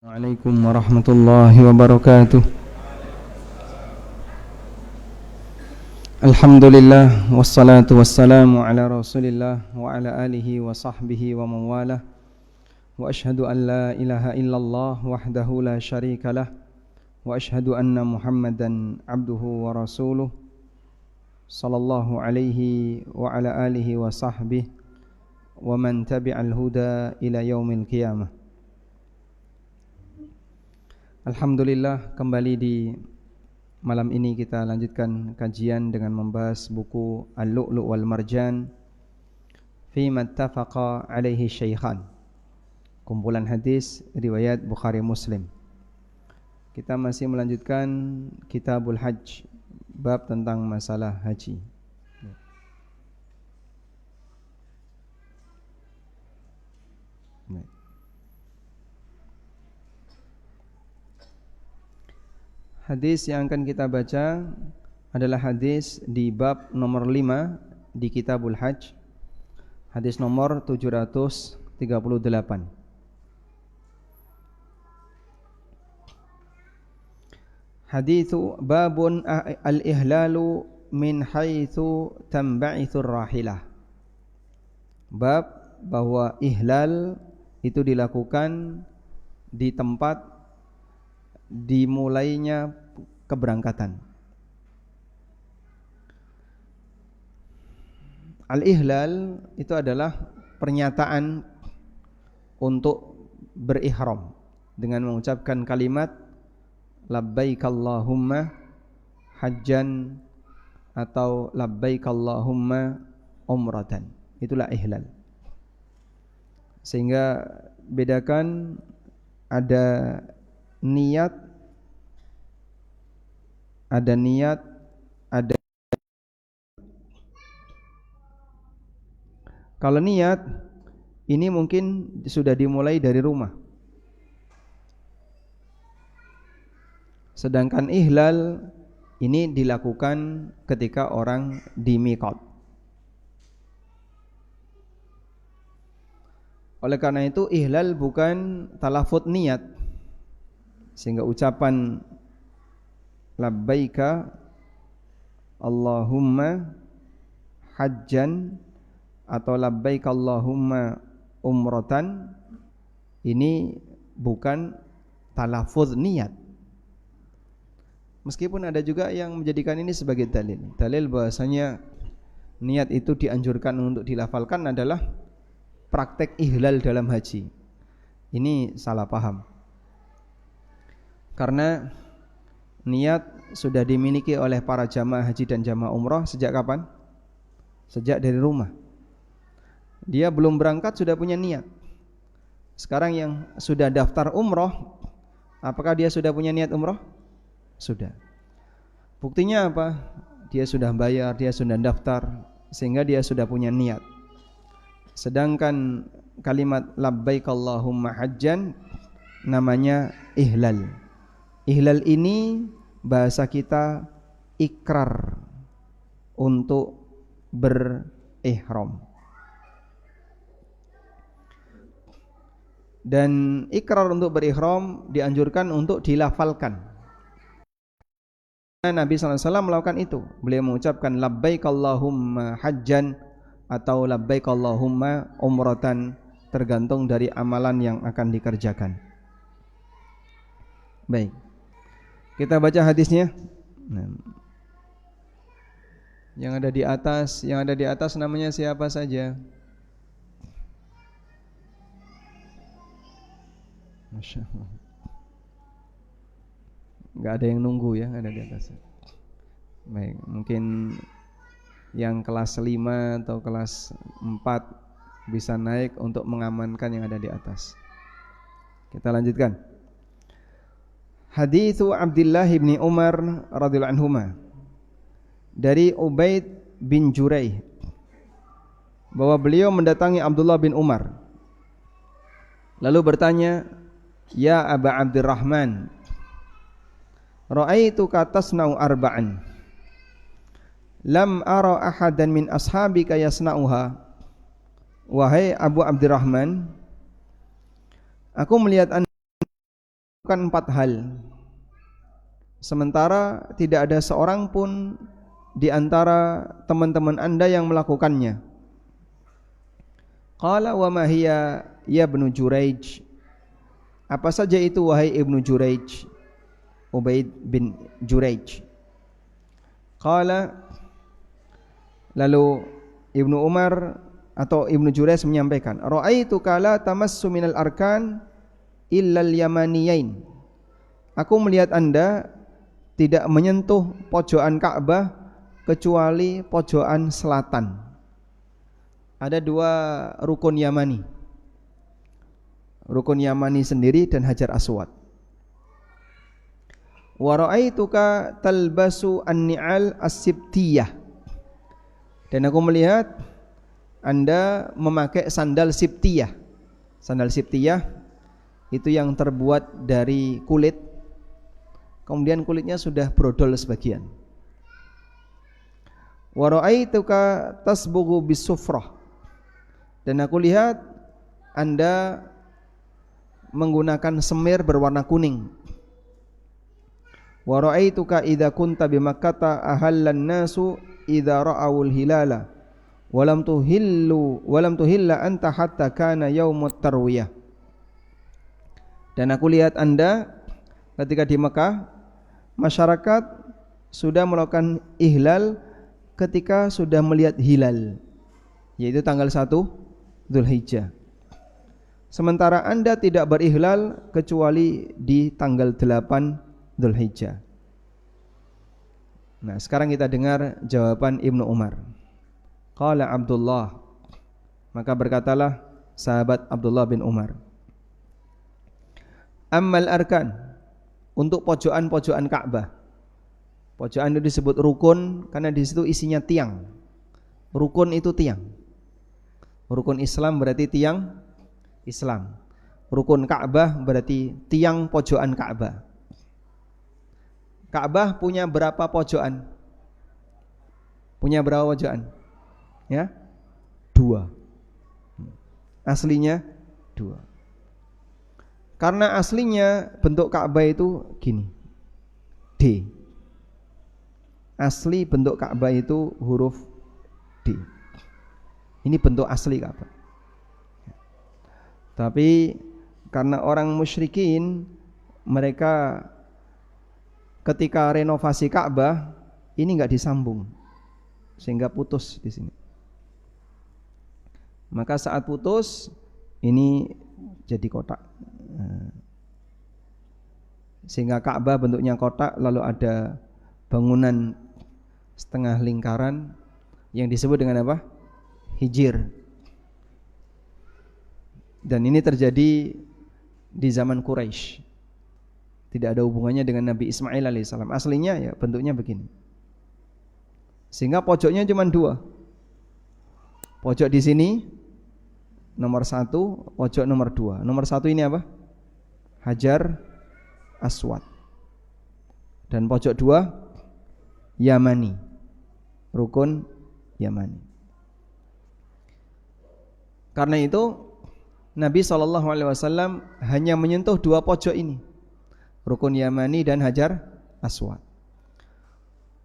Assalamualaikum warahmatullahi wabarakatuh. Alhamdulillah wassalatu wassalamu ala Rasulillah wa ala alihi wa sahbihi wa mawalah. Wa ashhadu an la ilaha illallah wahdahu la syarikalah wa ashhadu anna Muhammadan abduhu wa rasuluh sallallahu alaihi wa ala alihi wa sahbihi wa man tabi'al huda ila yaumil qiyamah. Alhamdulillah, kembali di malam ini kita lanjutkan kajian dengan membahas buku Al-Lu'lu' wal Marjan fi mattafaqa alaihi syaikhan, kumpulan hadis riwayat Bukhari Muslim. Kita masih melanjutkan Kitabul Hajj, bab tentang masalah haji. Hadis yang akan kita baca adalah hadis di bab nomor 5 di Kitabul Hajj, hadis nomor 738. Hadithu babun al-ihlalu min haitsu tanba'ithur rahilah. Bab bahwa ihlal itu dilakukan di tempat dimulainya keberangkatan. Al-ihlal itu adalah pernyataan untuk berihram dengan mengucapkan kalimat labbaik Allahumma hajjan atau labbaik Allahumma umratan. Itulah ihlal. Sehingga bedakan ada niat, ada kalau niat ini mungkin sudah dimulai dari rumah. Sedangkan ihlal ini dilakukan ketika orang di miqat. Oleh karena itu ihlal bukan talafut niat, sehingga ucapan labbaika Allahumma hajjan atau labbaika Allahumma umratan ini bukan talafuz niat. Meskipun ada juga yang menjadikan ini sebagai dalil. Dalil bahasanya niat itu dianjurkan untuk dilafalkan adalah praktek ihlal dalam haji. Ini salah paham. Karena niat sudah dimiliki oleh para jamaah haji dan jamaah umrah sejak kapan? Sejak dari rumah. Dia belum berangkat sudah punya niat. Sekarang yang sudah daftar umrah, apakah dia sudah punya niat umrah? Sudah. Buktinya apa? Dia sudah bayar, dia sudah daftar, sehingga dia sudah punya niat. Sedangkan kalimat labbaik Allahumma hajjan namanya ihlal. Ihlal ini bahasa kita ikrar untuk berihram. Dan ikrar untuk berihram dianjurkan untuk dilafalkan. Nabi SAW melakukan itu. Beliau mengucapkan labbaik Allahumma hajjan atau labbaik Allahumma umratan, tergantung dari amalan yang akan dikerjakan. Baik, kita baca hadisnya. Yang ada di atas namanya siapa saja? Masya Allah. Gak ada yang nunggu ya, ada di atas. Baik, mungkin yang kelas 5 atau kelas 4 bisa naik untuk mengamankan yang ada di atas. Kita lanjutkan. Hadithu Abdullah bin Umar radhiyallahu anhuma, dari Ubaid bin Juraih, bahwa beliau mendatangi Abdullah bin Umar lalu bertanya, ya Aba Abdurrahman, ra'aituka tasna'u arba'an lam ara ahadan min ashabika yasna'uha. Wahai Abu Abdurrahman, aku melihat melakukan 4 hal, sementara tidak ada seorang pun di antara teman-teman Anda yang melakukannya. Qala wa ma hiya ya Ibnu Juraij? Apa saja itu wahai Ibnu Juraij? Ubaid bin Juraij. Qala, lalu Ibnu Umar atau Ibnu Juraij menyampaikan, ra'aituka la tamassu minal arkan illal yamaniyain. Aku melihat Anda tidak menyentuh pojokan Ka'bah kecuali pojokan selatan. Ada 2 rukun Yamani. Rukun Yamani sendiri dan Hajar Aswad. Wa ra'aituka talbasu an-ni'al as-sibtiyah. Dan aku melihat Anda memakai sandal sibtiyah. Sandal sibtiyah itu yang terbuat dari kulit, kemudian kulitnya sudah brodol sebagian. Wa ra'aituka tasbughu bisufrah. Dan aku lihat Anda menggunakan semir berwarna kuning. Wa ra'aituka idza kunta bi Makkah ahallan nasu idza ra'awul hilala wa lam tuhilla anta hatta kana yaumut tarwiyah. Dan aku lihat Anda ketika di Mekah, masyarakat sudah melakukan ihlal ketika sudah melihat hilal, yaitu tanggal 1 Dzulhijjah. Sementara Anda tidak berihlal kecuali di tanggal 8 Dzulhijjah. Nah, sekarang kita dengar jawaban Ibnu Umar. Qala Abdullah, maka berkatalah sahabat Abdullah bin Umar, ammal arkan, untuk pojokan-pojokan Ka'bah. Pojokan itu disebut rukun karena di situ isinya tiang. Rukun itu tiang. Rukun Islam berarti tiang Islam. Rukun Ka'bah berarti tiang pojokan Ka'bah. Ka'bah punya berapa pojokan? Punya berapa pojokan? Ya, 2. Aslinya 2. Karena aslinya bentuk Ka'bah itu gini, D. Asli bentuk Ka'bah itu huruf D. Ini bentuk asli Ka'bah. Tapi karena orang musyrikin, mereka ketika renovasi Ka'bah ini enggak disambung, sehingga putus di sini. Maka saat putus ini jadi kotak. Sehingga Ka'bah bentuknya kotak, lalu ada bangunan setengah lingkaran yang disebut dengan apa? Hijir. Dan ini terjadi di zaman Quraisy. Tidak ada hubungannya dengan Nabi Ismail alaihissalam. Aslinya ya bentuknya begini. Sehingga pojoknya cuma 2. Pojok di sini nomor 1, pojok nomor 2. Nomor 1 ini apa? Hajar Aswad. Dan pojok 2 Yamani, rukun Yamani. Karena itu Nabi SAW hanya menyentuh 2 pojok ini, rukun Yamani dan Hajar Aswad.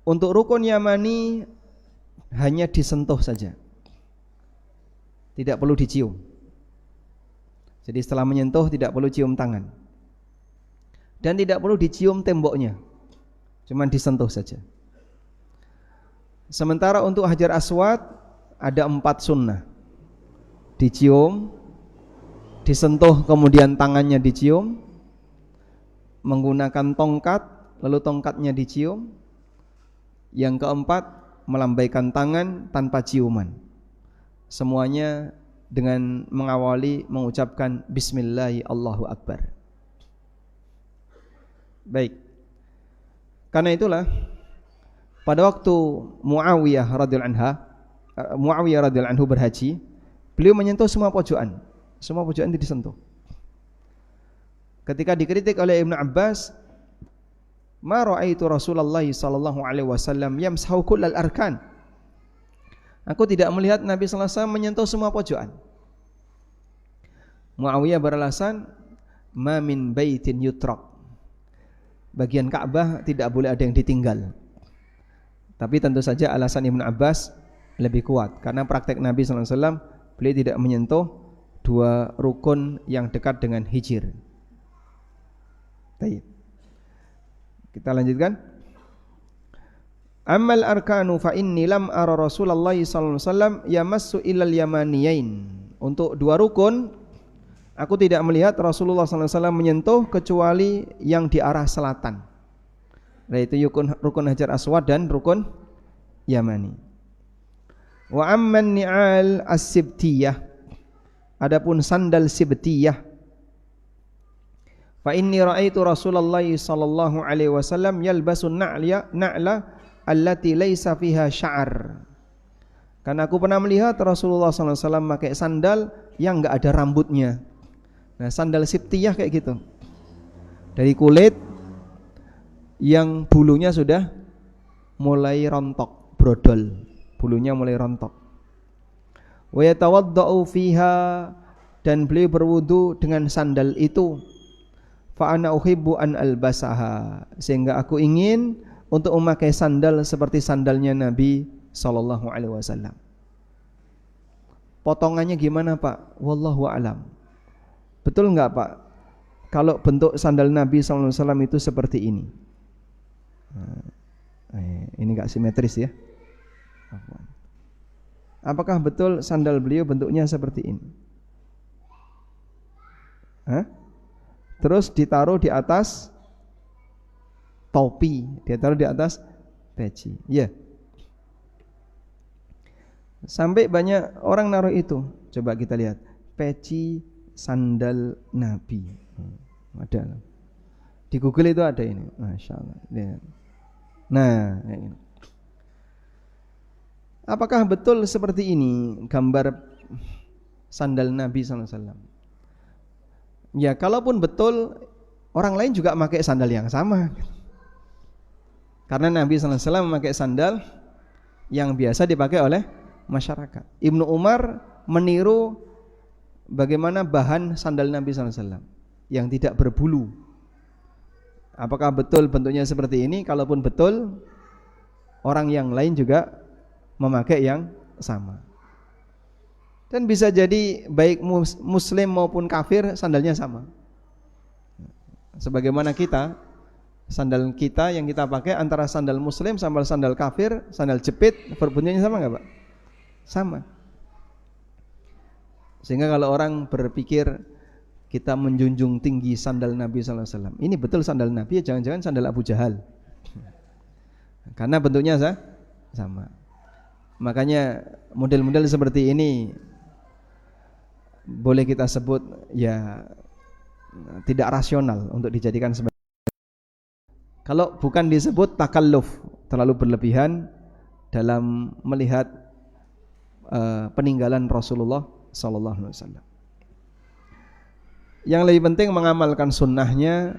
Untuk rukun Yamani hanya disentuh saja, tidak perlu dicium. Jadi setelah menyentuh tidak perlu cium tangan, dan tidak perlu dicium temboknya, cuma disentuh saja. Sementara untuk Hajar Aswad ada 4 sunnah. Dicium, disentuh, kemudian tangannya dicium, menggunakan tongkat, lalu tongkatnya dicium. Yang keempat, melambaikan tangan tanpa ciuman. Semuanya dengan mengawali mengucapkan Bismillahi Allahu Akbar. Baik. Karena itulah pada waktu Muawiyah radhiyallahu anhu berhaji, beliau menyentuh semua pojokan. Semua pojokan itu disentuh. Ketika dikritik oleh Ibnu Abbas, ma ra'aitu Rasulullah sallallahu alaihi wasallam yamsahu kullal arkan. Aku tidak melihat Nabi sallallahu alaihi wasallam menyentuh semua pojokan. Muawiyah beralasan, ma min baitin yutrak. bagian Ka'bah tidak boleh ada yang ditinggal. Tapi tentu saja alasan Ibnu Abbas lebih kuat karena praktek Nabi SAW beliau tidak menyentuh dua rukun yang dekat dengan hijir. Baik. Kita lanjutkan. Amal arkanu fa inni lam ara Rasulullah sallallahu alaihi wasallam yamassu ilal yamaniyain. Untuk dua rukun aku tidak melihat Rasulullah sallallahu alaihi wasallam menyentuh kecuali yang di arah selatan. Yaitu rukun Hajar Aswad dan rukun Yamani. Wa amman ni'al as-sibtiyah. Adapun sandal sibtiyah, fa inni ra'aitu Rasulullah sallallahu alaihi wasallam yalbasu na'la allati laisa fiha sya'ar. Karena aku pernah melihat Rasulullah sallallahu alaihi wasallam pakai sandal yang enggak ada rambutnya. Nah, sandal sibtiyah kayak gitu. Dari kulit yang bulunya sudah mulai rontok, brodol. Bulunya mulai rontok. Wa yatawaddau fiha, dan beliau berwudu dengan sandal itu. Fa ana uhibbu an albasaha, sehingga aku ingin untuk memakai sandal seperti sandalnya Nabi sallallahu alaihi wasallam. Potongannya gimana, Pak? Wallahu a'lam. Betul enggak, Pak? Kalau bentuk sandal Nabi sallallahu alaihi wasallam itu seperti ini. Ini enggak simetris ya. Apakah betul sandal beliau bentuknya seperti ini? Terus ditaruh di atas topi, ditaruh di atas peci. Ya. Sampai banyak orang naruh itu. Coba kita lihat peci sandal Nabi. Ada. Di Google itu ada ini. Masya Allah. Lihat. Nah, ini. Apakah betul seperti ini gambar sandal Nabi SAW? Ya, kalaupun betul, orang lain juga memakai sandal yang sama. Karena Nabi SAW memakai sandal yang biasa dipakai oleh masyarakat. Ibnu Umar meniru bagaimana bahan sandal Nabi SAW yang tidak berbulu. Apakah betul bentuknya seperti ini? Kalaupun betul, orang yang lain juga memakai yang sama. Dan bisa jadi baik muslim maupun kafir sandalnya sama. Sebagaimana kita, sandal kita yang kita pakai antara sandal muslim sama sandal kafir, sandal jepit, berbunyinya sama enggak, Pak? Sama. Sehingga kalau orang berpikir kita menjunjung tinggi sandal Nabi sallallahu alaihi wasallam, ini betul sandal Nabi, ya jangan-jangan sandal Abu Jahal. Karena bentuknya sama. Makanya model-model seperti ini boleh kita sebut ya tidak rasional untuk dijadikan sebagai. Kalau bukan disebut takalluf, terlalu berlebihan dalam melihat peninggalan Rasulullah sallallahu alaihi wasallam. Yang lebih penting mengamalkan sunnahnya,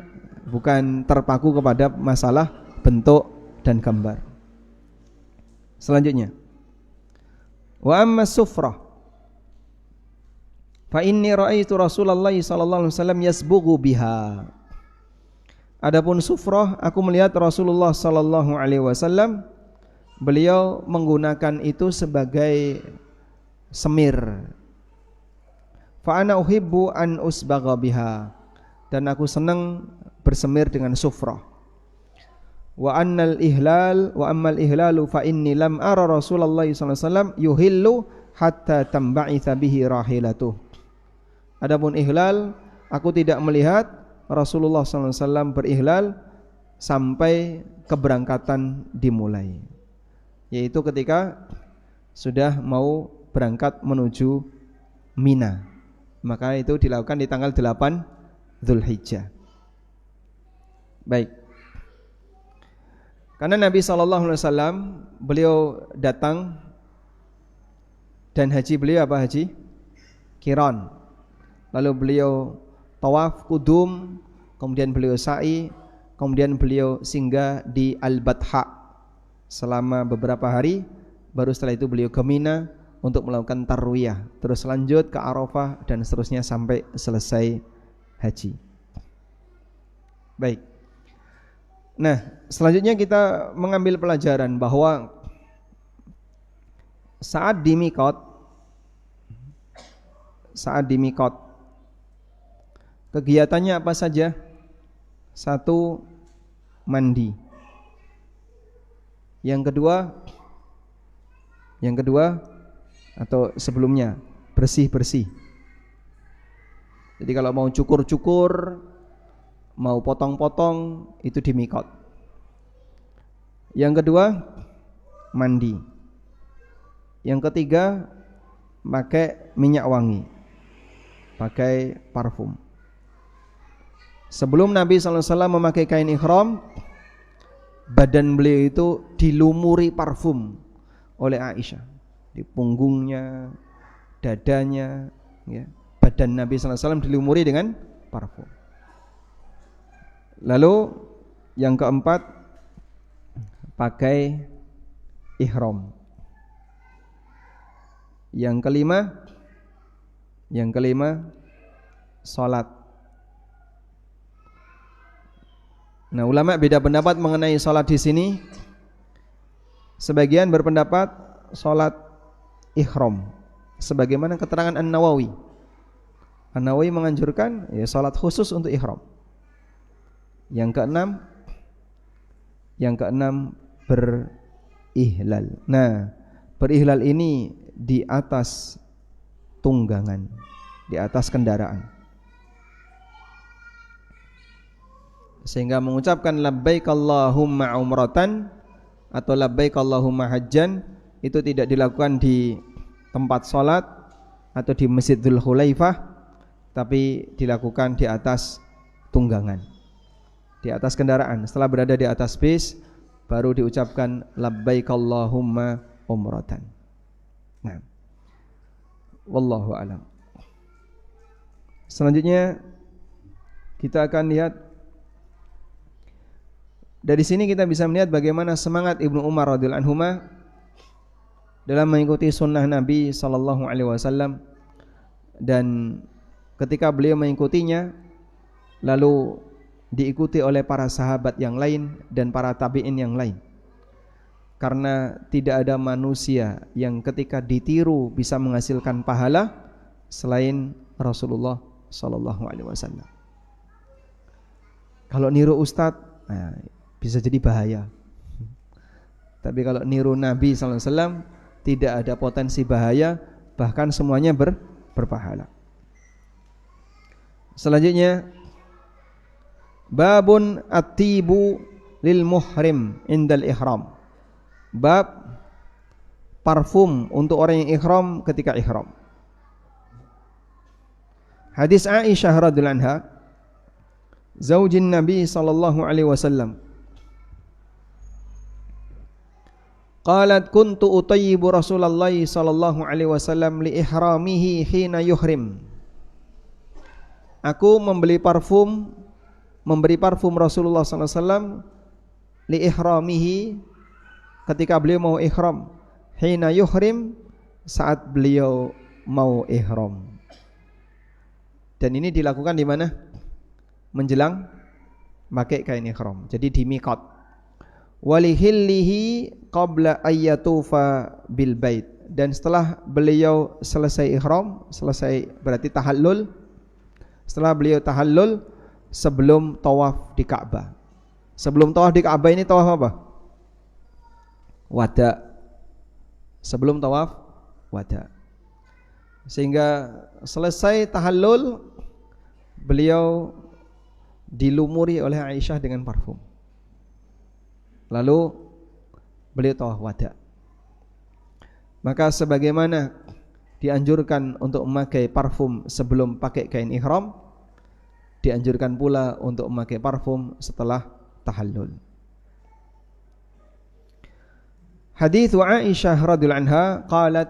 bukan terpaku kepada masalah bentuk dan gambar. Selanjutnya, wa amma sufrah fa inni ra'aitu Rasulullah sallallahu alaihi wasallam yasbughu biha. Adapun sufrah, aku melihat Rasulullah sallallahu alaihi wasallam beliau menggunakan itu sebagai semir. Fa ana uhibbu an usbagha biha, dan aku senang bersemir dengan sufrah. Wa ammal ihlalu fa inni lam ara Rasulullah sallallahu alaihi wasallam yuhillu hatta tamba'itha bihi rahilatuh. Adapun ihlal, aku tidak melihat Rasulullah sallallahu alaihi wasallam berihlal sampai keberangkatan dimulai, yaitu ketika sudah mau berangkat menuju Mina. Maka itu dilakukan di tanggal 8 Dzulhijjah. Baik. Karena Nabi SAW beliau datang dan haji beliau apa haji? Qiran. Lalu beliau tawaf kudum, kemudian beliau sa'i, kemudian beliau singgah di Al-Batha selama beberapa hari, baru setelah itu beliau ke Mina untuk melakukan tarwiyah, terus lanjut ke Arafah dan seterusnya sampai selesai haji. Baik. Nah, selanjutnya kita mengambil pelajaran bahwa saat di mikot kegiatannya apa saja? Satu, mandi. Yang kedua atau sebelumnya bersih-bersih. Jadi kalau mau cukur-cukur, mau potong-potong, itu di mikot. Yang kedua, mandi. Yang ketiga, pakai minyak wangi, pakai parfum. Sebelum Nabi SAW memakai kain ihram, badan beliau itu dilumuri parfum oleh Aisyah, di punggungnya, dadanya, ya. Badan Nabi SAW dilumuri dengan parfum. Lalu yang keempat, pakai ihram. Yang kelima, sholat. Nah, ulama beda pendapat mengenai sholat di sini. Sebagian berpendapat sholat ihram, sebagaimana keterangan An-Nawawi. An-Nawawi menganjurkan ya sholat khusus untuk ihram. Yang keenam berihlal. Nah, berihlal ini di atas tunggangan, di atas kendaraan. Sehingga mengucapkan labbaik Allahumma umratan atau labbaik Allahumma hajjan itu tidak dilakukan di tempat sholat atau di Masjidul Khulaifah, tapi dilakukan di atas tunggangan, di atas kendaraan. Setelah berada di atas bis, baru diucapkan labbaik Allahumma umratan. Nah, wallahu a'lam. Selanjutnya kita akan lihat, dari sini kita bisa melihat bagaimana semangat Ibnu Umar radhiyallahu anhuma dalam mengikuti sunnah Nabi sallallahu alaihi wasallam, dan ketika beliau mengikutinya lalu diikuti oleh para sahabat yang lain dan para tabi'in yang lain. Karena tidak ada manusia yang ketika ditiru bisa menghasilkan pahala selain Rasulullah sallallahu alaihi wasallam. Kalau niru ustadz, nah, bisa jadi bahaya. Tapi kalau niru Nabi sallallahu alaihi wasallam tidak ada potensi bahaya, bahkan semuanya berpahala. Selanjutnya, babun at-tibu lil muhrim indal ihram. Bab parfum untuk orang yang ihram ketika ihram. Hadis Aisyah radhiyallahu anha, zaujin Nabi sallallahu alaihi wasallam, qalat kuntu utayyibu Rasulullah sallallahu alaihi wasallam li ihramihi hina yuhrim. Aku memberi parfum Rasulullah sallallahu alaihi wasallam li ihramihi, ketika beliau mau ihram, hina yuhrim, saat beliau mau ihram. Dan ini dilakukan di mana? Menjelang pakai kain ihram. Jadi di miqat. Walihillihi qabla ayyatufa bil bait. Dan setelah beliau selesai ihram, selesai berarti tahallul. Setelah beliau tahallul, sebelum tawaf di Ka'bah. Sebelum tawaf di Ka'bah ini tawaf apa? Wada. Sebelum tawaf wada. Sehingga selesai tahallul, beliau dilumuri oleh Aisyah dengan parfum. Lalu beliau tawaf wada. Maka sebagaimana dianjurkan untuk memakai parfum sebelum pakai kain ihram, dianjurkan pula untuk memakai parfum setelah tahallul. Hadits Aisyah radhiyallahu anha qalat,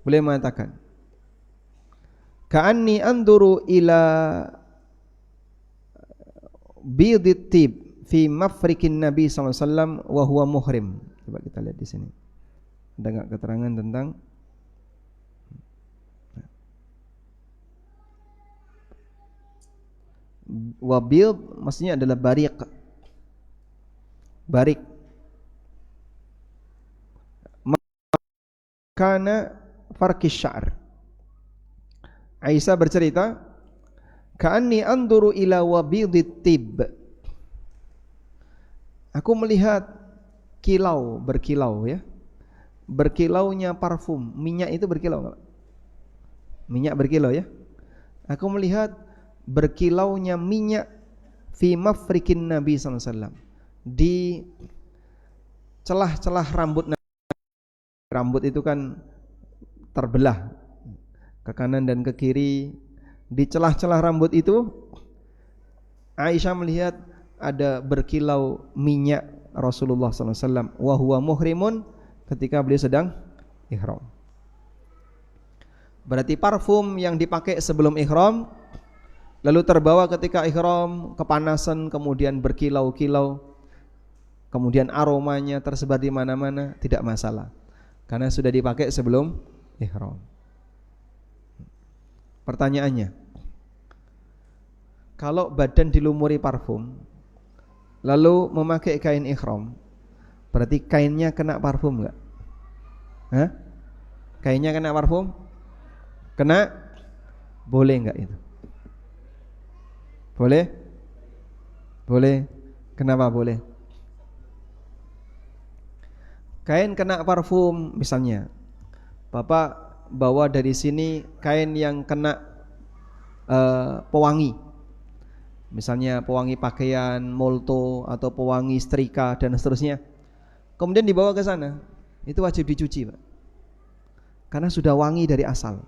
beliau mengatakan, ka'anni anduru ila bidit tib fi mafrikin Nabi sallallahu alaihi wasallam wa huwa muhrim. Coba kita lihat di sini. Ada enggak keterangan tentang wabil, maksudnya adalah bariq. barik. Kana farqis sya'r. Aisyah bercerita, ka'anni anduru ila wabidit tib. Aku melihat berkilau ya. Berkilaunya parfum, minyak itu berkilau enggak? Minyak berkilau ya. Aku melihat berkilaunya minyak fi mafrikin Nabi sallallahu alaihi wasallam, di celah-celah rambut Nabi. Rambut itu kan terbelah ke kanan dan ke kiri. Di celah-celah rambut itu Aisyah melihat ada berkilau minyak Rasulullah sallallahu alaihi wasallam wa huwa muhrimun, ketika beliau sedang ihram. Berarti parfum yang dipakai sebelum ihram lalu terbawa ketika ihram, kepanasan, kemudian berkilau-kilau, kemudian aromanya tersebar di mana-mana, tidak masalah karena sudah dipakai sebelum ihram. Pertanyaannya, kalau badan dilumuri parfum lalu memakai kain ihram, berarti kainnya kena parfum enggak? Hah? Kainnya kena parfum? Kena? Boleh enggak itu? Boleh? Boleh. Kenapa boleh? Kain kena parfum, misalnya Bapak bawa dari sini kain yang kena pewangi, misalnya pewangi pakaian, molto atau pewangi setrika dan seterusnya, kemudian dibawa ke sana, itu wajib dicuci Pak, karena sudah wangi dari asal.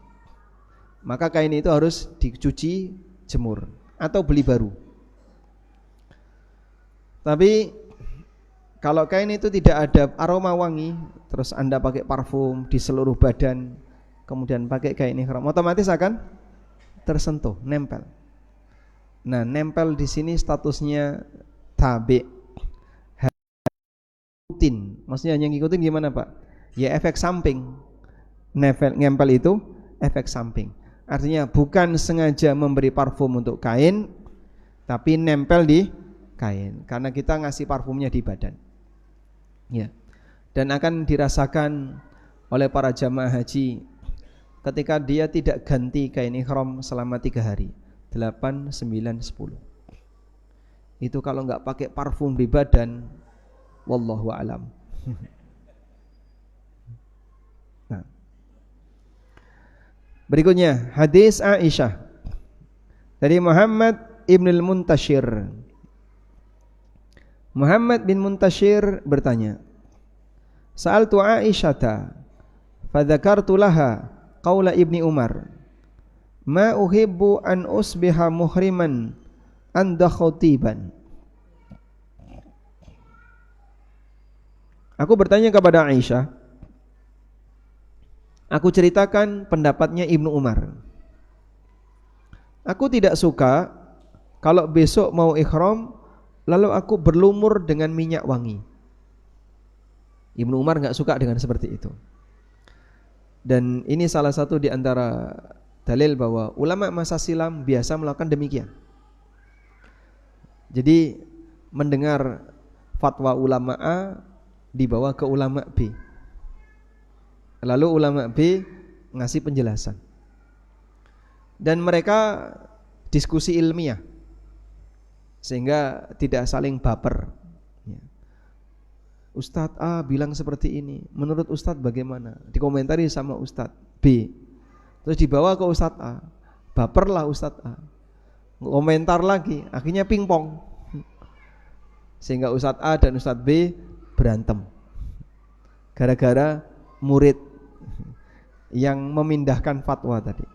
Maka kain itu harus dicuci, jemur, atau beli baru. Tapi kalau kain itu tidak ada aroma wangi, terus Anda pakai parfum di seluruh badan, kemudian pakai kain ihram, otomatis akan tersentuh, nempel. Nah, nempel di sini statusnya tabi, rutin. Maksudnya yang ngikutin gimana Pak? Ya efek samping. Nempel itu efek samping. Artinya bukan sengaja memberi parfum untuk kain, tapi nempel di kain karena kita ngasih parfumnya di badan. Ya. Dan akan dirasakan oleh para jamaah haji ketika dia tidak ganti kain ihram selama 3 hari, 8, 9, 10. Itu kalau enggak pakai parfum di badan, wallahu alam. Nah. Berikutnya hadis Aisyah dari Muhammad ibn al-Muntashir. Muhammad bin Muntashir bertanya, sa'altu Aisyata fadzakartu laha qaula Ibni Umar, ma uhibbu an usbiha muhriman anda khutiban. Aku bertanya kepada Aisyah, aku ceritakan pendapatnya Ibnu Umar. Aku tidak suka kalau besok mau ihram lalu aku berlumur dengan minyak wangi. Ibnu Umar enggak suka dengan seperti itu. Dan ini salah satu di antara dalil bahwa ulama masa silam biasa melakukan demikian. Jadi mendengar fatwa ulama A dibawa ke ulama B, lalu ulama B ngasih penjelasan, dan mereka diskusi ilmiah sehingga tidak saling baper. Ustadz A bilang seperti ini, menurut Ustadz bagaimana? Dikomentari sama Ustadz B, terus dibawa ke Ustadz A, baperlah Ustadz A, komentar lagi, akhirnya pingpong, sehingga Ustadz A dan Ustadz B berantem gara-gara murid yang memindahkan fatwa tadi.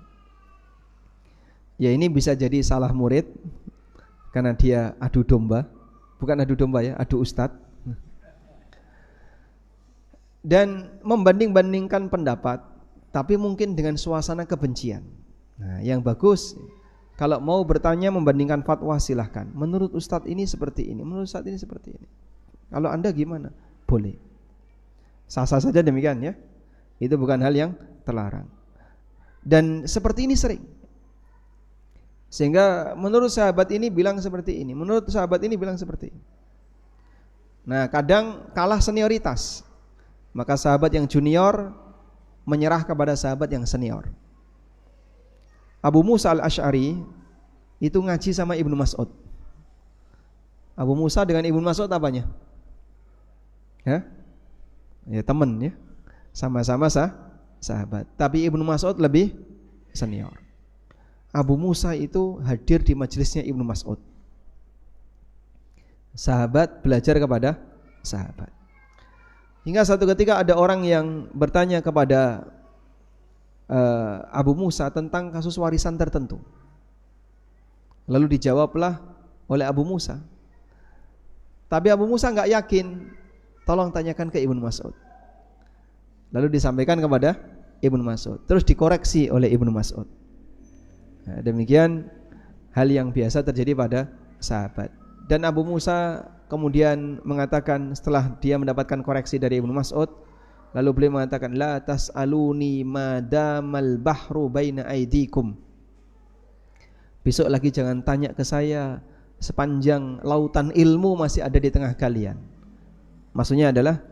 Ya ini bisa jadi salah murid karena dia adu domba, bukan adu domba ya, adu ustadz, dan membanding-bandingkan pendapat, tapi mungkin dengan suasana kebencian. Nah, yang bagus kalau mau bertanya membandingkan fatwa silahkan. Menurut ustadz ini seperti ini, menurut ustadz ini seperti ini. Kalau Anda gimana? Boleh. Sah-sah saja demikian ya. Itu bukan hal yang terlarang. Dan seperti ini sering. Sehingga menurut sahabat ini bilang seperti ini, menurut sahabat ini bilang seperti ini. Nah, kadang kalah senioritas, maka sahabat yang junior menyerah kepada sahabat yang senior. Abu Musa al-Asy'ari itu ngaji sama Ibnu Mas'ud. Abu Musa dengan Ibnu Mas'ud apanya? Ya, ya teman ya, sama-sama sahabat. Tapi Ibnu Mas'ud lebih senior. Abu Musa itu hadir di majelisnya Ibnu Mas'ud. Sahabat belajar kepada sahabat. Hingga satu ketika ada orang yang bertanya kepada Abu Musa tentang kasus warisan tertentu. Lalu dijawablah oleh Abu Musa. Tapi Abu Musa enggak yakin. Tolong tanyakan ke Ibnu Mas'ud. Lalu disampaikan kepada Ibnu Mas'ud. Terus dikoreksi oleh Ibnu Mas'ud. Nah, demikian hal yang biasa terjadi pada sahabat. Dan Abu Musa kemudian mengatakan setelah dia mendapatkan koreksi dari Ibnu Mas'ud, lalu beliau mengatakan, la tas'aluni madamal bahru baina aidikum. Besok lagi jangan tanya ke saya sepanjang lautan ilmu masih ada di tengah kalian. Maksudnya adalah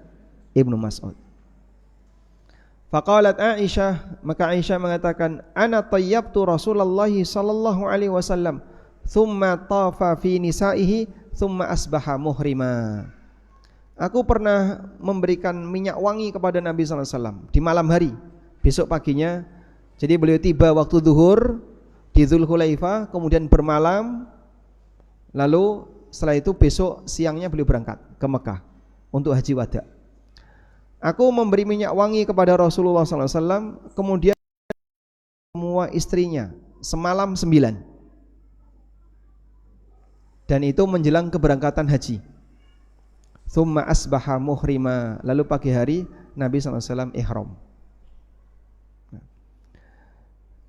Ibnu Mas'ud. Faqalat Aisyah, maka Aisyah mengatakan, ana tayyabtu Rasulullah sallallahu alaihi wasallam, thumma tafa fi nisaihi, thumma asbaha muhrima. Aku pernah memberikan minyak wangi kepada Nabi sallallahu alaihi wasallam di malam hari. Besok paginya, jadi beliau tiba waktu zuhur di Dzulhulaifah, kemudian bermalam, lalu setelah itu besok siangnya beliau berangkat ke Mekah untuk haji wada. Aku memberi minyak wangi kepada Rasulullah SAW, kemudian semua istrinya semalam 9. Dan itu menjelang keberangkatan haji. Tsumma asbaha muhrima, lalu pagi hari Nabi SAW ihram.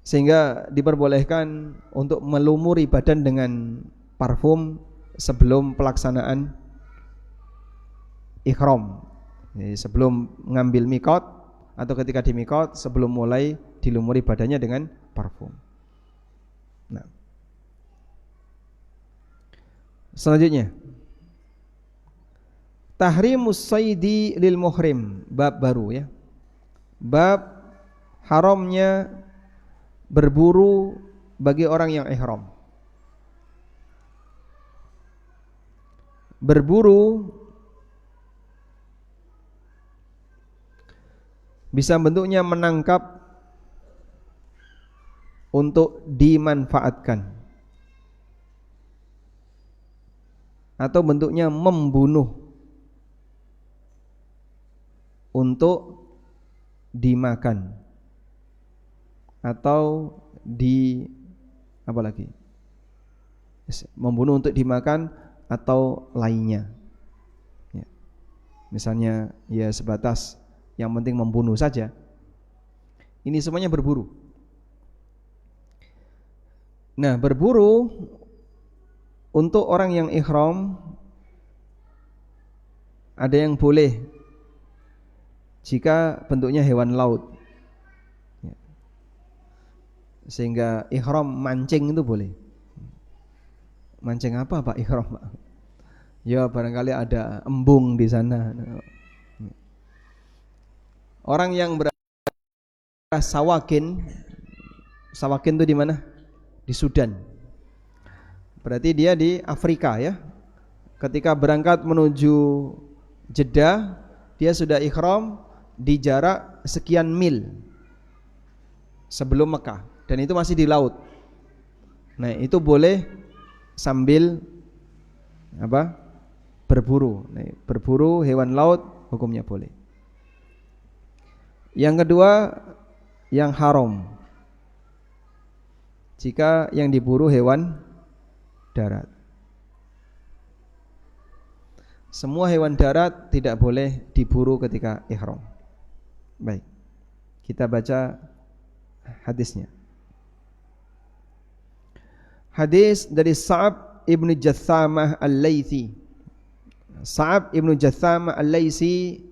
Sehingga diperbolehkan untuk melumuri badan dengan parfum sebelum pelaksanaan ihram. Jadi sebelum mengambil mikot atau ketika di mikot, sebelum mulai dilumuri badannya dengan parfum. Nah, selanjutnya tahrimus saidi lil muhrim, bab baru ya. Bab haramnya berburu bagi orang yang ihram. Berburu bisa bentuknya menangkap untuk dimanfaatkan, atau bentuknya membunuh untuk dimakan, atau apa lagi? Membunuh untuk dimakan atau lainnya. Ya. Misalnya ya sebatas yang penting membunuh saja. Ini semuanya berburu. Nah, berburu untuk orang yang ihram ada yang boleh jika bentuknya hewan laut. Sehingga ihram mancing itu boleh. Mancing apa Pak ihram Pak? Ya barangkali ada embung di sana. Orang yang berada Sawakin itu di mana? Di Sudan. Berarti dia di Afrika ya. Ketika berangkat menuju Jeddah, dia sudah ihram di jarak sekian mil sebelum Mekah, dan itu masih di laut. Nah, itu boleh sambil berburu. Nah, berburu hewan laut hukumnya boleh. Yang kedua, yang haram jika yang diburu hewan darat. Semua hewan darat tidak boleh diburu ketika ihram. Baik, kita baca hadisnya. Hadis dari Sa'ab ibnu Jathamah al-Laythi. Sa'ab ibnu Jathamah al-Laythi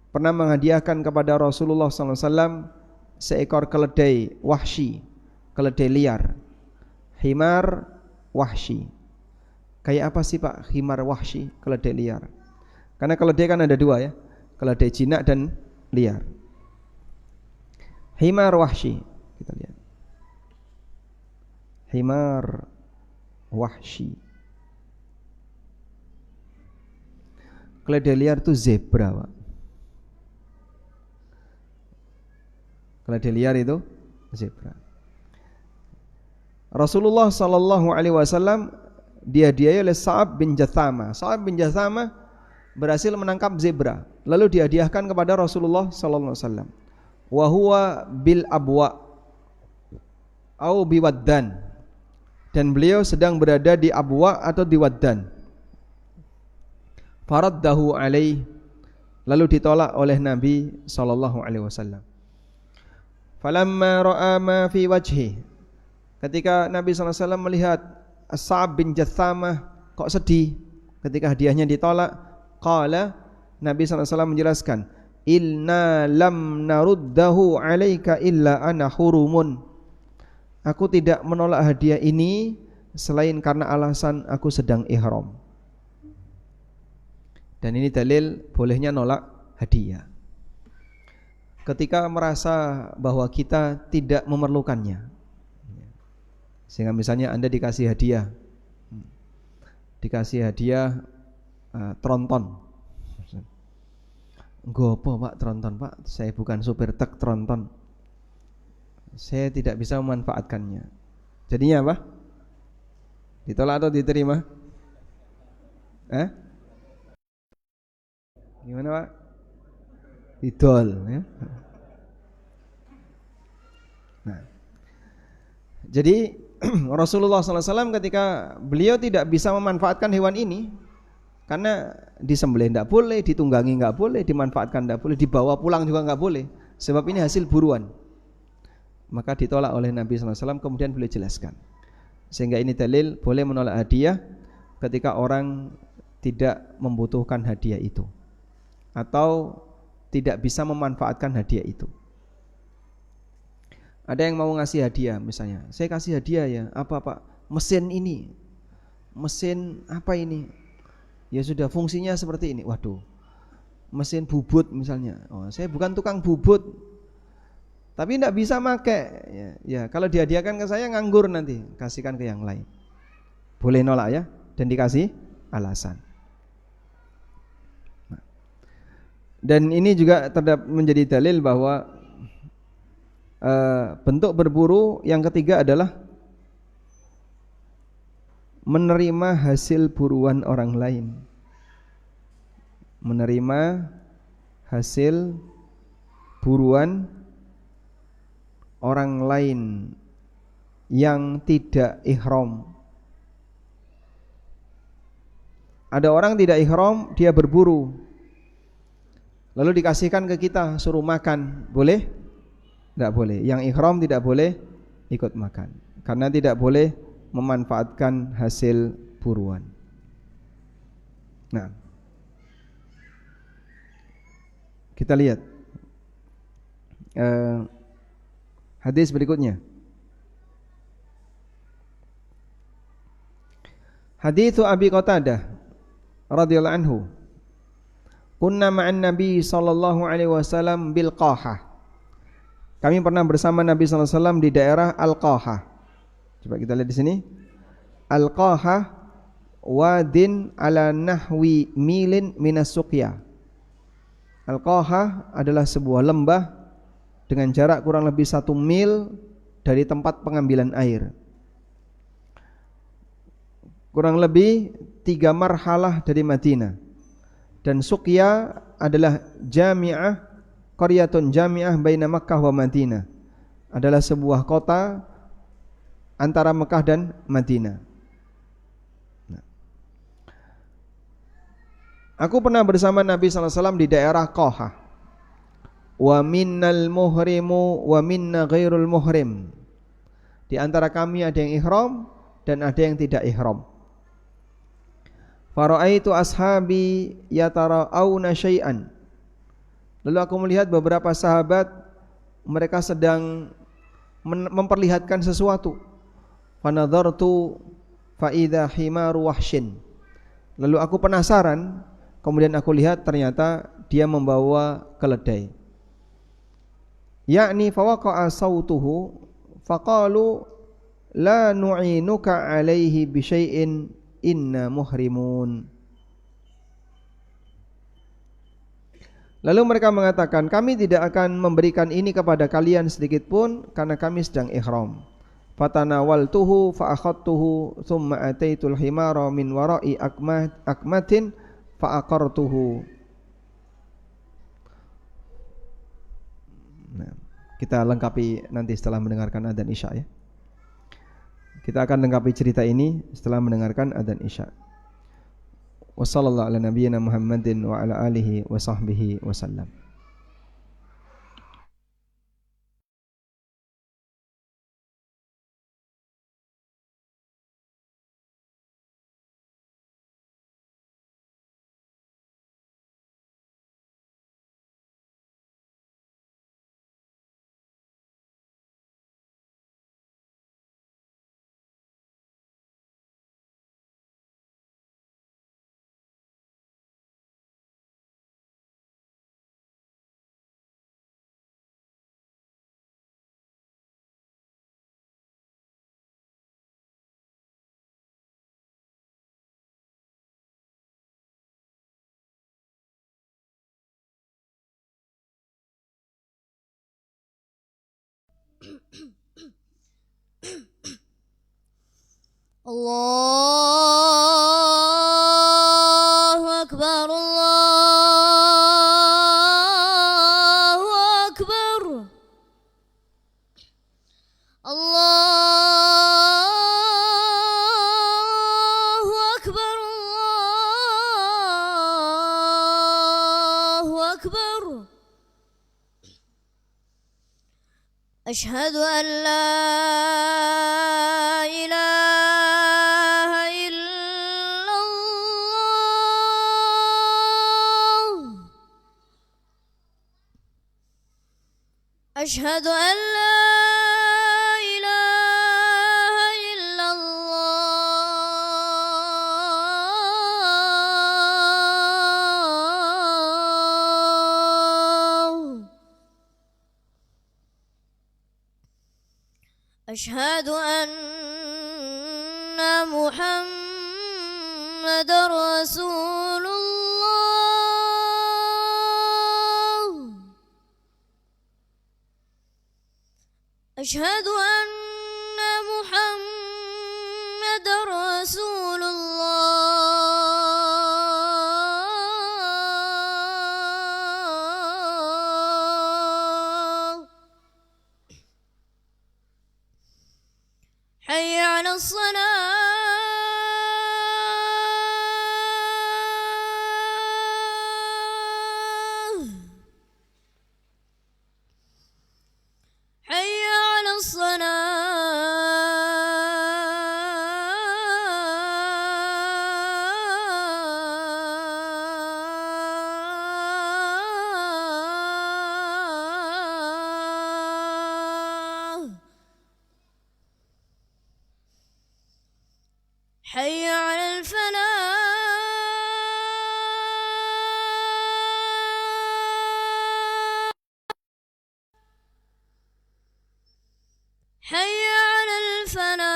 pernah menghadiahkan kepada Rasulullah SAW seekor keledai wahsy, keledai liar, himar wahsy. Kayak apa sih Pak himar wahsy, keledai liar? Karena keledai kan ada dua ya, keledai jinak dan liar. Himar wahsy, kita lihat. Himar wahsy. Keledai liar itu zebra, Pak. Keledai liar itu zebra. Rasulullah sallallahu alaihi wasallam dihadiahi oleh Sa'ab bin Jathama. Sa'ab bin Jathama berhasil menangkap zebra, lalu dihadiahkan kepada Rasulullah sallallahu alaihi wasallam. Wa huwa bil abwa au biwaddan. Dan beliau sedang berada di Abwa atau di Waddan. Faraddahu alaih, lalu ditolak oleh Nabi sallallahu alaihi wasallam. Falamma ra'a ma fi wajhi, ketika Nabi sallallahu alaihi wasallam melihat As-Sa'ab bin Jathamah kok sedih ketika hadiahnya ditolak, qala, Nabi sallallahu alaihi wasallam menjelaskan, inna lam naruddahu alaika illa ana hurumun. Aku tidak menolak hadiah ini selain karena alasan aku sedang ihram. Dan ini dalil bolehnya nolak hadiah ketika merasa bahwa kita tidak memerlukannya. Sehingga misalnya Anda dikasih hadiah tronton. Gopo Pak tronton Pak, saya bukan supir truk tronton, saya tidak bisa memanfaatkannya. Jadinya apa? Ditolak atau diterima? Gimana Pak? Didol ya? Nah, jadi Rasulullah SAW ketika beliau tidak bisa memanfaatkan hewan ini, karena disembelih tidak boleh, ditunggangi tidak boleh, dimanfaatkan tidak boleh, dibawa pulang juga tidak boleh, sebab ini hasil buruan, maka ditolak oleh Nabi SAW. Kemudian beliau jelaskan, sehingga ini dalil boleh menolak hadiah ketika orang tidak membutuhkan hadiah itu atau tidak bisa memanfaatkan hadiah itu. Ada yang mau ngasih hadiah, misalnya saya kasih hadiah ya, apa Pak? Mesin ini, mesin apa ini? Ya sudah, fungsinya seperti ini. Waduh, mesin bubut misalnya. Oh, saya bukan tukang bubut, tapi tidak bisa pakai. Ya, kalau dihadiahkan ke saya nganggur nanti, kasihkan ke yang lain. Boleh nolak ya, dan dikasih alasan. Nah, dan ini juga menjadi dalil bahwa bentuk berburu yang ketiga adalah menerima hasil buruan orang lain. Menerima hasil buruan orang lain yang tidak ihram. Ada orang tidak ihram, dia berburu, lalu dikasihkan ke kita, suruh makan, boleh? Tidak boleh. Yang ihram tidak boleh ikut makan, karena tidak boleh memanfaatkan hasil buruan. Nah, kita lihat hadis berikutnya. Hadits Abi Qatadah radhiyallahu anhu, kunna ma'an Nabi sallallahu alaihi wasallam bil Qahah. Kami pernah bersama Nabi sallallahu alaihi wasallam di daerah Al-Qahah. Coba kita lihat di sini. Al-Qahah wadin ala nahwi milin minas Suqya. Al-Qahah adalah sebuah lembah dengan jarak kurang lebih 1 mil dari tempat pengambilan air. Kurang lebih 3 marhalah dari Madinah. Dan Suqya adalah jami'ah, qaryatun jami'ah baina Makkah wa Madinah. Adalah sebuah kota antara Mekah dan Madinah. Nah, aku pernah bersama Nabi sallallahu alaihi wasallam di daerah Qahah. Wa minnal muhrimu wa minna ghairul muhrim. Di antara kami ada yang ihram dan ada yang tidak ihram. Fara'aitu ashabi yatara'auna syai'an. Lalu aku melihat beberapa sahabat, mereka sedang memperlihatkan sesuatu. Fanadhartu fa idza himaru wahshin. Lalu aku penasaran, kemudian aku lihat ternyata dia membawa keledai. Yakni fawaqa'a sautuhu faqalu la nu'inuka alaihi bi syai'in inna muhrimun. Lalu mereka mengatakan, kami tidak akan memberikan ini kepada kalian sedikit pun karena kami sedang ihram. Fatanawaltuhu fa akhadtuhu thumma ataitul himara min wara'i akmatin fa aqartuhu. Nah, kita lengkapi nanti setelah mendengarkan adzan Isya ya. Kita akan lengkapi cerita ini setelah mendengarkan adzan Isya. Wassallallahu ala nabiyyina Muhammadin wa ala alihi wa sahbihi wasallam. Allahu Akbar, Allahu Akbar, Allahu Akbar, Allahu Akbar. Asyhadu an la ilaha illallah. Asyhadu an la ilaha illallah. Asyhadu anna Muhammadar Rasulullah. Asyhadu anna Muhammadar Rasulullah. حي على الصلاة. حي على الصلاة. حي على الفلاح. حي على الفلاح.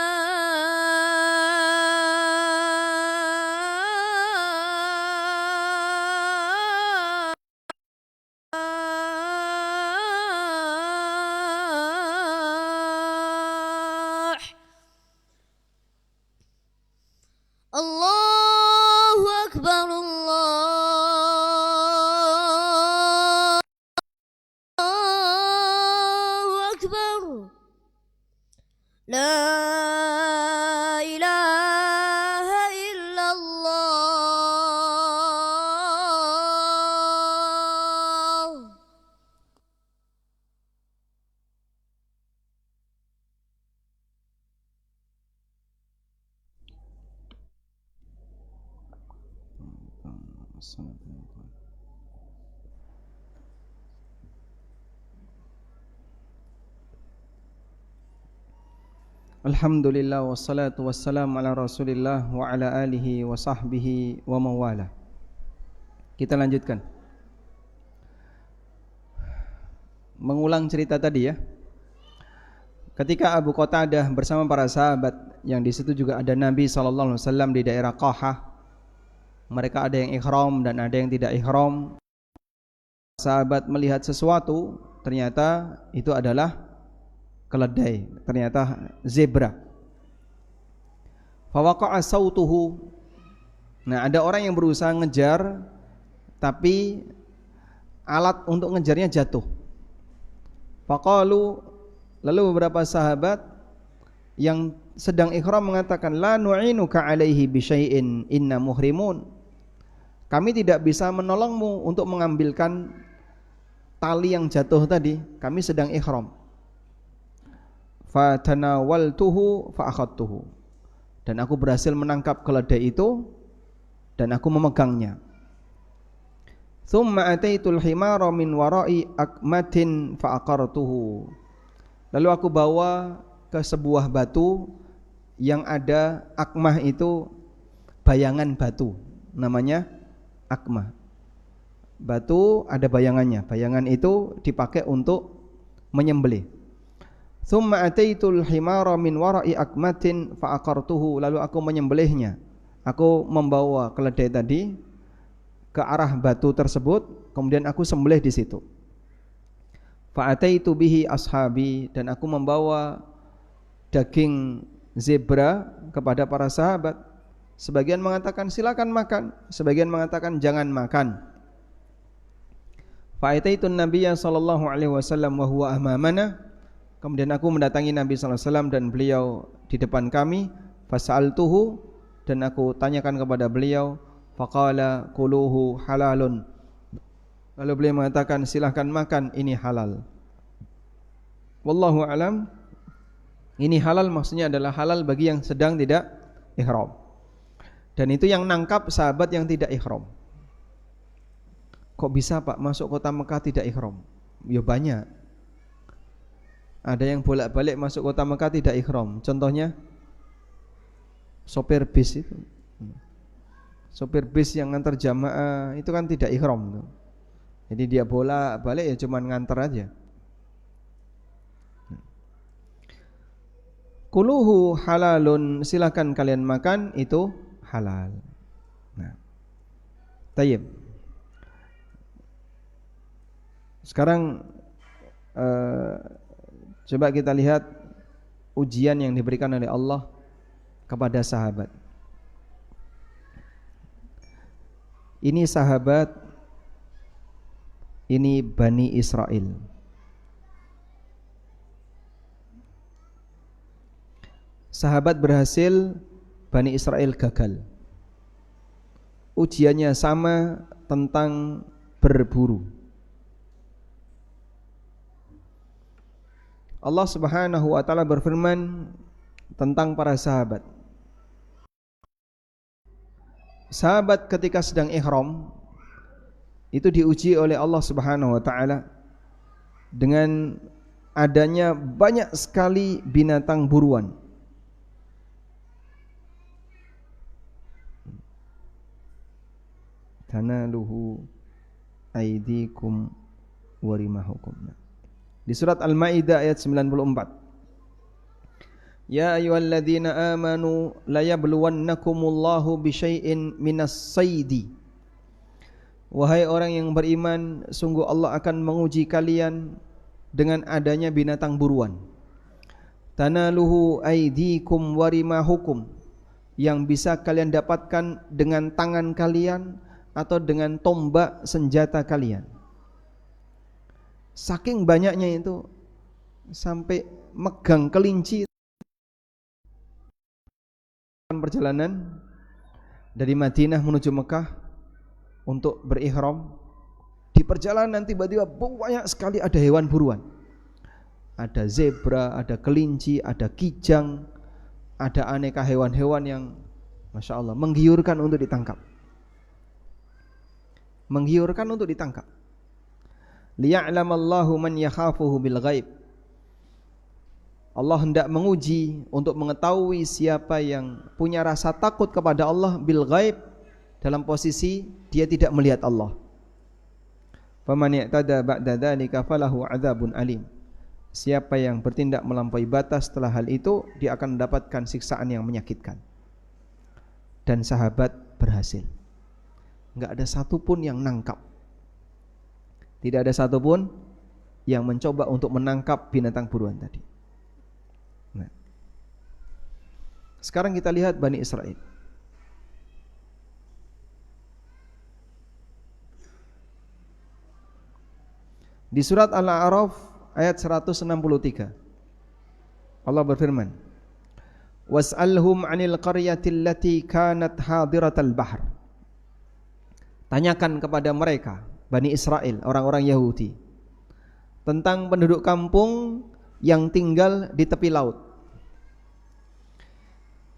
الله أكبر، الله أكبر. لا إله إلا الله. Alhamdulillah wassalatu wassalamu ala Rasulillah wa ala alihi wa sahbihi wa mawala. Kita lanjutkan. Mengulang cerita tadi ya. Ketika Abu Qatadah bersama para sahabat, yang di situ juga ada Nabi SAW di daerah Qahah. Mereka ada yang ihram dan ada yang tidak ihram. Sahabat melihat sesuatu, ternyata itu adalah keledai, ternyata zebra. Fawaqa'a sautuhu. Nah, ada orang yang berusaha ngejar, tapi alat untuk ngejarnya jatuh. Faqalu, lalu beberapa sahabat yang sedang ihram mengatakan, la nu'inuka alaihi bisyai'in inna muhrimun. Kami tidak bisa menolongmu untuk mengambilkan tali yang jatuh tadi, kami sedang ihram. Fatanawaltuhu fa'akhadtuhu. Dan aku berhasil menangkap keledai itu dan aku memegangnya. Thumma ataitul himara min wara'i akmatin fa'aqartuhu. Lalu aku bawa ke sebuah batu yang ada akmah, itu bayangan batu, namanya akmah. Batu ada bayangannya, bayangan itu dipakai untuk menyembelih. Thumma ataitul himara min wara'i akmatin fa'aqartuhu. Lalu aku menyembelihnya. Aku membawa keledai tadi ke arah batu tersebut, kemudian aku sembelih di situ. Fa'ataitu bihi ashabi. Dan aku membawa daging zebra kepada para sahabat. Sebagian mengatakan silakan makan, sebagian mengatakan jangan makan. Fa'ataitu Nabiyya sallallahu alaihi wasallam wa huwa amamana. Kemudian aku mendatangi Nabi sallallahu alaihi wasallam dan beliau di depan kami. Fas'altuhu, dan aku tanyakan kepada beliau. Faqala kuluhu halalun. Lalu beliau mengatakan silahkan makan, ini halal. Wallahu alam. Ini halal maksudnya adalah halal bagi yang sedang tidak ihram. Dan itu yang nangkap sahabat yang tidak ihram. Kok bisa Pak masuk kota Mekah tidak ihram? Ya banyak. Ada yang bolak-balik masuk kota Mekah tidak ihram. Contohnya sopir bis itu. Sopir bis yang ngantar jamaah itu kan tidak ihram tuh. Jadi dia bolak-balik ya cuman ngantar aja. Kuluhu halalun, silakan kalian makan, itu halal. Nah, tayyib. Sekarang coba kita lihat ujian yang diberikan oleh Allah kepada sahabat. Ini sahabat, ini Bani Israel. Sahabat berhasil, Bani Israel gagal. Ujiannya sama, tentang berburu. Allah Subhanahu wa taala berfirman tentang para sahabat. Sahabat ketika sedang ihram itu diuji oleh Allah Subhanahu wa taala dengan adanya banyak sekali binatang buruan. Tanaluhu aidikum warimahukum. Di surat Al-Maidah ayat 94. Ya ayyuhalladzina amanu layabluwannakumullahu bisyai'in minas saidi. Wahai orang yang beriman, sungguh Allah akan menguji kalian dengan adanya binatang buruan. Tanaluhu aidikum warimahukum, yang bisa kalian dapatkan dengan tangan kalian atau dengan tombak senjata kalian. Saking banyaknya itu sampai megang kelinci. Perjalanan dari Madinah menuju Mekah untuk berihram, di perjalanan tiba-tiba banyak sekali ada hewan buruan. Ada zebra, ada kelinci, ada kijang, ada aneka hewan-hewan yang Masya Allah menggiurkan untuk ditangkap. Menggiurkan untuk ditangkap. Liya'lamallahu man yakhafuhu bil ghaib. Allah hendak menguji untuk mengetahui siapa yang punya rasa takut kepada Allah bil ghaib, dalam posisi dia tidak melihat Allah. Faman i'tada ba'da dzalika falahu 'adzabun alim. Siapa yang bertindak melampaui batas setelah hal itu, dia akan mendapatkan siksaan yang menyakitkan. Dan sahabat berhasil. Enggak ada satupun yang nangkap. Tidak ada satupun yang mencoba untuk menangkap binatang buruan tadi. Nah. Sekarang kita lihat Bani Israel. Di surat Al-A'raf ayat 163 Allah berfirman, was'alhum 'anil qaryatil lati kanat hadiratal bahr. Tanyakan kepada mereka, Bani Israel, orang-orang Yahudi, tentang penduduk kampung yang tinggal di tepi laut.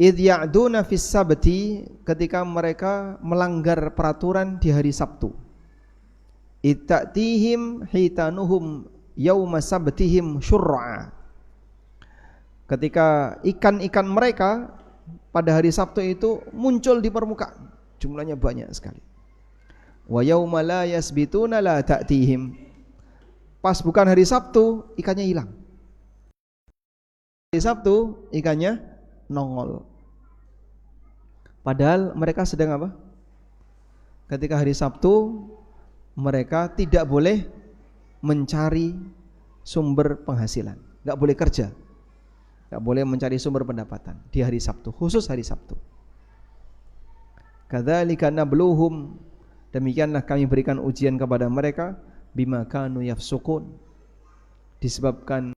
Idh ya'duna fis sabti, ketika mereka melanggar peraturan di hari Sabtu. Itta'tihim hitanuhum yauma sabtihim syur'a. Ketika ikan-ikan mereka pada hari Sabtu itu muncul di permukaan, jumlahnya banyak sekali. Wa yauma la yasbituna la ta'tihim. Pas bukan hari Sabtu, ikannya hilang. Hari Sabtu ikannya nongol. Padahal mereka sedang apa? Ketika hari Sabtu mereka tidak boleh mencari sumber penghasilan, enggak boleh kerja, enggak boleh mencari sumber pendapatan di hari Sabtu, khusus hari Sabtu. Kadzalika nabluhum, demikianlah kami berikan ujian kepada mereka, bima kanu yafsukun, disebabkan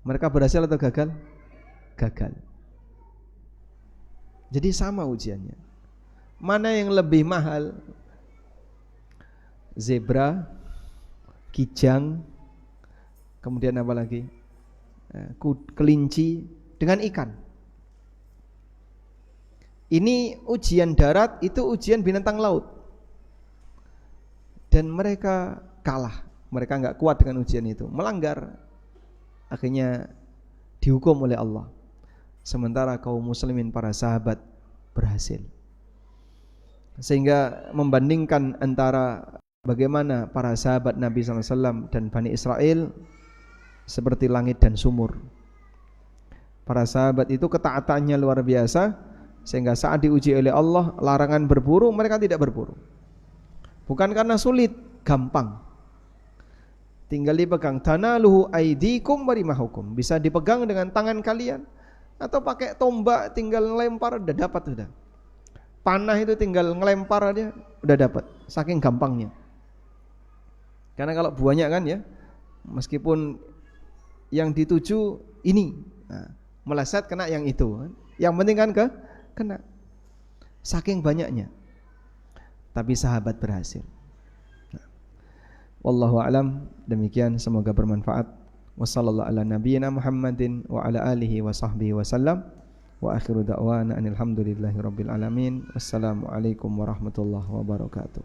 mereka berhasil atau gagal? Gagal. Jadi sama ujiannya. Mana yang lebih mahal? Zebra, kijang, kemudian apa lagi? Kelinci dengan ikan. Ini ujian darat, itu ujian binatang laut. Dan mereka kalah. Mereka enggak kuat dengan ujian itu, melanggar. Akhirnya dihukum oleh Allah. Sementara kaum muslimin, para sahabat, berhasil. Sehingga membandingkan antara bagaimana para sahabat Nabi SAW dan Bani Israel, seperti langit dan sumur. Para sahabat itu ketaatannya luar biasa, sehingga saat diuji oleh Allah, larangan berburu, mereka tidak berburu. Bukan karena sulit, gampang. Tinggal dipegang. Tanaluhu aidikum warimahukum. Bisa dipegang dengan tangan kalian, atau pakai tombak tinggal lempar udah dapat sudah. Panah itu tinggal ngelempar aja udah dapat, saking gampangnya. Karena kalau banyak kan ya, meskipun yang dituju ini, meleset kena yang itu. Yang penting kan kena. Saking banyaknya. Tapi sahabat berhasil. Wallahu a'lam, demikian, semoga bermanfaat. Wassallallahu ala nabiyyina Muhammadin wa ala alihi wa sahbihi wasallam. Wa akhiru da'wana anil hamdulillahi rabbil alamin. Wassalamualaikum warahmatullahi wabarakatuh.